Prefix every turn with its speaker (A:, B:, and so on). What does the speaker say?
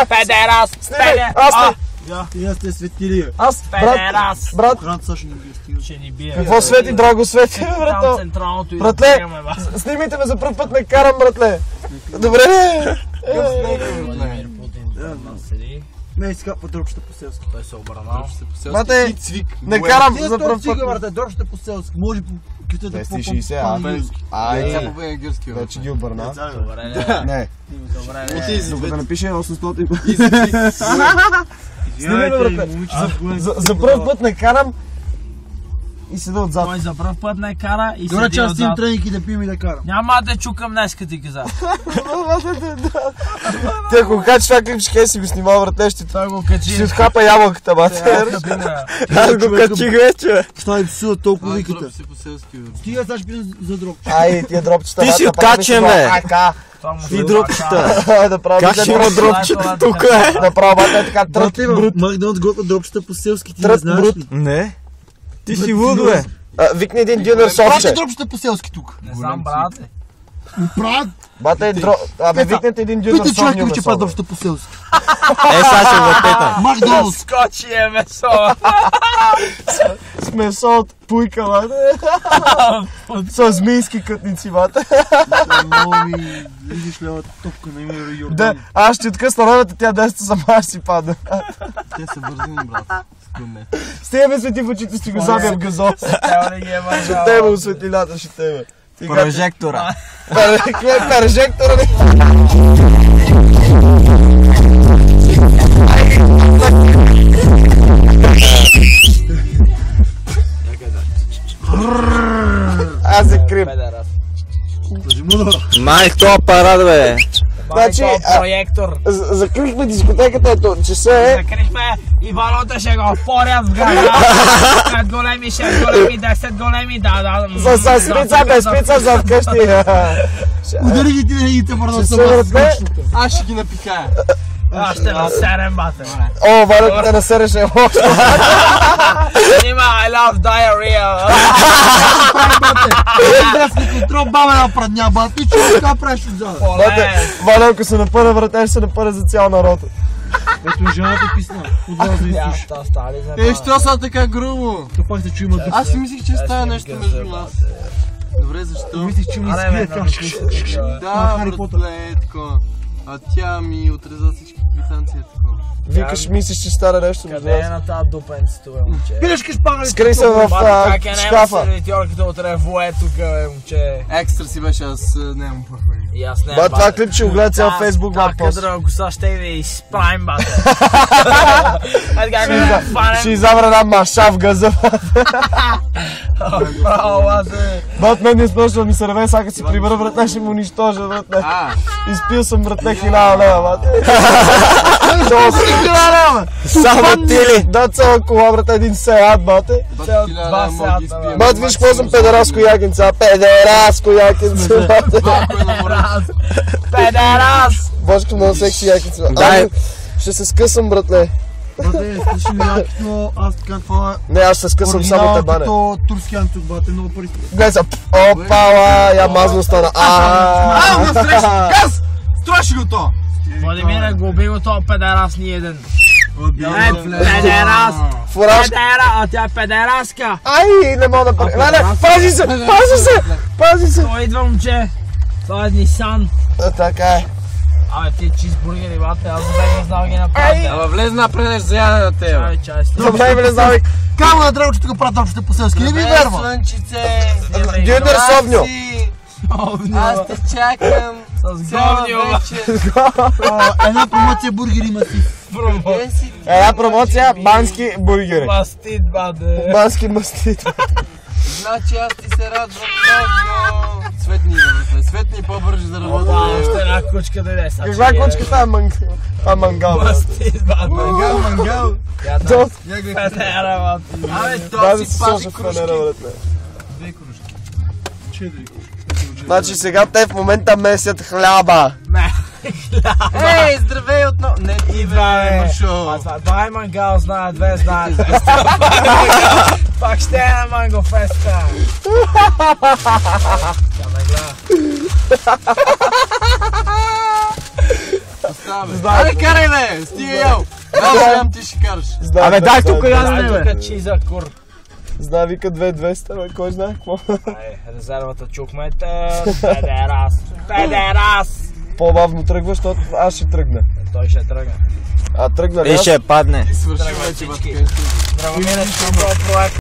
A: Педерас!
B: Тия сте светили.
C: Аз, брат,
B: Охраната също не ги стига.
A: Ще ни бие.
C: какво свети, драго свети, брато?
A: Централното и
C: Братле, снимайте ме за пръв път, не карам, братле. Добре,
A: Владимир Путин седи.
B: Не, изкапва дропчета по селски.
A: Той се обърнал.
C: бате, не карам за пръв път.
B: Брате, дропчета по селски. Може по китата по
C: 260,
D: Ай,
C: ай,
D: по английски.
C: вече ги обърна.
A: Добре,
C: Не,
A: добре.
C: докато напише 800. Снимай ме, братле. За пръв път не карам и седа отзад.
A: Той за пръв път не кара и
B: Добре,
A: седи
B: че аз имам
A: отзад.
B: тренинг и да пием и да карам.
A: Няма да чукам днеска ти каза.
C: Ти ако го качиш това клип, ще си го снимал, братле, ще
A: Той го качи.
C: си отхапа ябълката, бате. Аз го качих вече.
B: Ще ми псува толкова виката.
D: Дропчета по селски.
B: Стига, сега ще пием за дроп.
C: Ай, тия дропчета.
E: Ти си откачен, бе. И дропчета.
C: Да правя
E: Как ще има дропчета тук, е?
C: Направо бате така трът
B: Брате,
C: брут.
B: Макдоналдс готвя дропчета по селски, ти не
C: Трът
B: знаеш
C: брут.
B: ли?
E: Не. Ти си лудо, бе.
C: Викни един дюнер с
B: Брате,
C: овче.
B: дропчета по селски тук.
A: Не знам, брат.
B: Брат,
C: Бате, абе викнете един дюнер
B: питай
C: с
B: човек,
C: овню
B: че правят
C: месо.
B: дропчета по селски.
E: Сега ще го питам.
B: Макдоналдс.
A: Скочи е месо.
C: С месо от пуйка, бате. С змийски кътници, бате.
B: Много ми виждаш лева топка на име
C: Да,
B: Йордан.
C: аз ще откъсна ролята, тя 10 сама ще си падне.
D: Те са бързини, брат. Скъмне.
C: Стига ме свети в очите, ще го забия в газо.
A: Тя не ги е мъжал.
C: Ще тебе осветилята, ще тебе.
E: Прожектора.
C: Прожектора не. Аз се крип.
E: Май, това апарат, бе.
C: Значи,
A: Проектор.
C: закрихме дискотеката, ето, часа е.
A: Закрихме и валута ще го порят в града. 5 големи, 6 големи, 10 големи, да.
C: С спица, без спица за вкъщи.
B: Удари ги ти на игите, брат,
C: Ще се въртне.
D: Аз ще ги напикая.
A: Аз ще насерем, бате.
C: О, Валю, те насереше още.
A: Има I love diarrhea.
B: Дръсни контрол, баба на прадня, бат. Ти че така правиш отзад?
C: Валю, ако се напъне врата, ще се напъне за цял народ.
B: Ето жената писна. Отзад да изслуша.
D: Що са така грубо?
B: Капак се чу има дъх.
D: Аз си мислих, че става нещо между нас. Добре, защо?
B: Мислих, че ми спие така.
D: Да,
B: Хари Потър.
D: братле, такова. А тя ми отреза всички квитанции, такова.
C: Викаш, мислиш, че стара нещо между
A: Къде е
C: нас.
A: на тази дупенцето, бе, момче?
B: Пилешки шпагали.
C: Скрий се в
A: Как е няма
C: шкафа.
A: сервитьорката от ревуе тук, бе, момче?
D: Екстра си беше, аз нямам парфюм.
A: И аз не.
C: Бат, това клип ще го гледа цял Фейсбук, бат,
A: Така
C: после.
A: драго коса ще ви изправим, бате. Ай така ме
C: Ще
A: фанем.
C: изабра една маша в газа.
A: Браво, бате.
C: Бат, мен не спочва ми се реве, сега си прибера врата, ще му унищожа, братле. Изпил съм врата 1000 лева, бат.
E: Само ти ли?
C: Да, цяла кола, брата, един сеат, бате.
A: Цел 2 сеата,
C: Бат, виж какво съм педераско якинца, педераско якинца, бате.
A: Педерас!
C: Бошко много секси якинца.
E: Дай.
C: Ще се скъсам, братле.
B: Брате, слушай ми якито, аз така това
C: Не, аз ще се скъсам само те бане.
B: като турски антук, бате, много пари.
C: Гледай са, опала, я мазно стана.
D: Газ! Струваш го то!
A: Владимира, губи го този педерас ни един. Педерас!
C: Фураж.
A: Педера, а тя е педераска!
C: Ай, не мога да прави. Леле, пази се, пази се, пази се.
A: Той идва, момче. Това е Нисан.
C: Така е.
A: Абе, ти чизбургери, бате, аз не знам ги направя.
D: Ама влез напред, за яде на тебе.
A: Чай, чай, стига.
C: Добре, ме не знам.
B: Камо на дръвче тук правят дропчета по селски, не ми верва.
D: Слънчице!
C: Дюнер Совньо.
D: Аз те чакам.
A: С говню,
B: Една промоция бургери има си.
C: Една промоция, бански бургери.
A: Мастит, бате.
C: Бански мастит.
D: Значи аз ти се радвам много. Светни, бе, светни по-бързи да работят.
A: Още една кучка дойде.
C: Каква кучка това е мангал?
A: Мастит, бате.
D: Мангал.
C: Тот.
A: Педера, бате.
D: Абе,
C: Да,
D: то
C: да
D: си
C: се
D: пази
C: сложа в фанера,
D: кружки.
C: братле.
B: 2 кружки. 4 кружки.
C: Значи сега те в момента месят хляба.
A: Не.
D: Ей, здравей отново. Не, ти бе, Машо.
A: Това е мангал, знае, 2 знаят. Пак ще е на манго феста. Тя ме гледа.
D: бе. Аре, карай, бе! Стига ял! Дам, ти ще караш.
E: Абе, дай тук я не
A: Дай
E: бе.
A: тук чиза кур.
C: Знае, вика 2200, бе, кой знае какво.
A: Резервата чукметър. Педерас. Педерас.
C: По-бавно тръгваш, защото аз ще тръгна.
A: Той ще тръгне.
C: А тръгна ли
E: И
C: аз?
E: ще падне.
D: Ти свърши вече, бе, така.
A: Здравомирен, че това проект.